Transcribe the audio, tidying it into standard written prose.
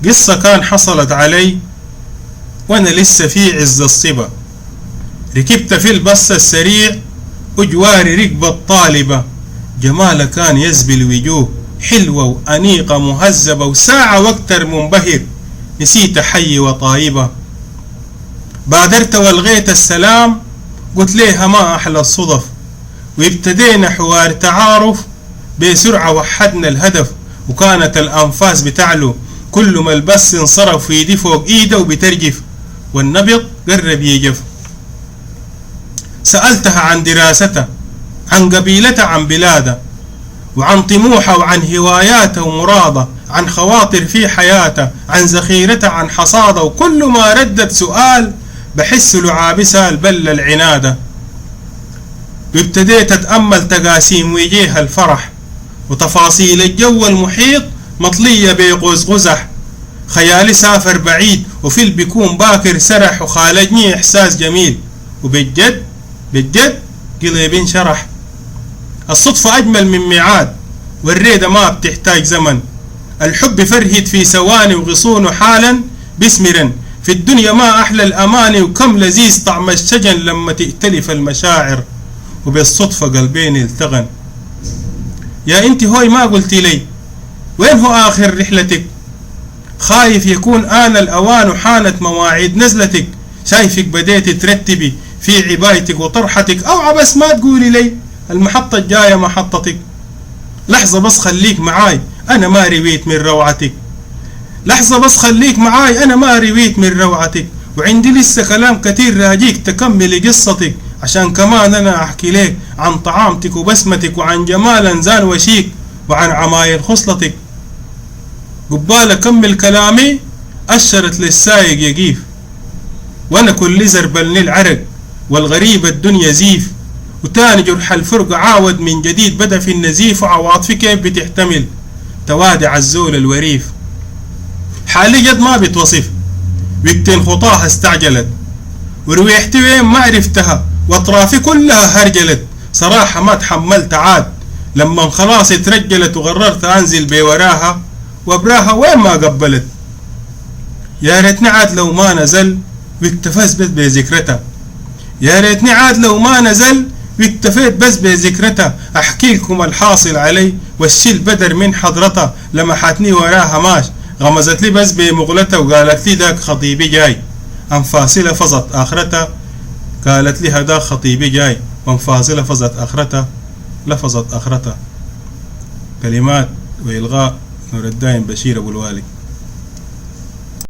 قصة كان حصلت علي وانا لسه في عز الصبا. ركبت في البص السريع وجواري ركبة طالبة، جمالها كان يزبي الوجوه، حلوة وأنيقة مهذبة، وساعة واكتر منبهر نسيت حي وطايبة. بادرت والغيت السلام، قلت ليها ما أحلى الصدف، وابتدينا حوار تعارف بسرعة، وحدنا الهدف، وكانت الأنفاس بتعلو كل ما البس انصرف، ويدي فوق إيده وبترجف، والنبض قرب يجف. سألتها عن دراستها، عن قبيلتها، عن بلادها، وعن طموحها، وعن هواياتها ومرادها، عن خواطر في حياتها، عن ذخيرتها، عن حصادها، وكل ما ردت سؤال بحس لعابسها البل العنادة. وابتديت أتأمل تقاسيم وجيها الفرح، وتفاصيل الجو المحيط مطلية بقوس قزح. خيالي سافر بعيد وفي البيكون باكر سرح، وخالجني إحساس جميل، وبالجد بالجد قلبي انشرح. الصدفة أجمل من ميعاد، والريدة ما بتحتاج زمن. الحب فرهد في ثواني، وغصونه حالا بسمرا. في الدنيا ما أحلى الأماني، وكم لذيذ طعم الشجن لما تئتلف المشاعر، وبالصدفة قلبين التغن. يا انت هوي ما قلتي لي وين هو آخر رحلتك؟ خايف يكون آن الأوان وحانت مواعيد نزلتك. شايفك بديت ترتبي في عبايتك وطرحتك، أو عبس ما تقولي لي المحطة الجاية محطتك. لحظة بس خليك معاي أنا ما رويت من روعتك. لحظة بس خليك معاي أنا ما رويت من روعتك، وعندي لسه كلام كتير راجيك تكملي قصتك، عشان كمان أنا أحكي لك عن طعامتك وبسمتك، وعن جمال انزان وشيك، وعن عمايل خصلتك. قبال أكمل كلامي أشرت للسايق يقيف، وأنا كل زربلني العرق والغريب الدنيا زيف. وتاني جرح الفرق عاود من جديد بدأ في النزيف، وعواطفي كيف بتحتمل توادع الزول الوريف. حالي جد ما بتوصف، وقتين خطاها استعجلت، ورويحتي وين ما عرفتها، واطرافي كلها هرجلت. صراحة ما تحملت عاد لما خلاص اترجلت، وقررت انزل بوراها وابراها وين ما قبلت. يا ريتني عاد لو ما نزل واكتفيت بس بذكرتها. يا ريتني عاد لو ما نزل واكتفيت بس بذكرتها. احكي لكم الحاصل علي والشيل بدر من حضرتها. لمحتني وراها ماش، غمزت لي بس بمغلتها، وقالت لي ذاك خطيبي جاي. انفاسي لفظت اخرتها، قالت لي هذا خطيبي جاي. وانفاسي لفظت اخرتها، لفظت اخرتها. كلمات وإلغاء نور الدايم بشير أبو الوالي.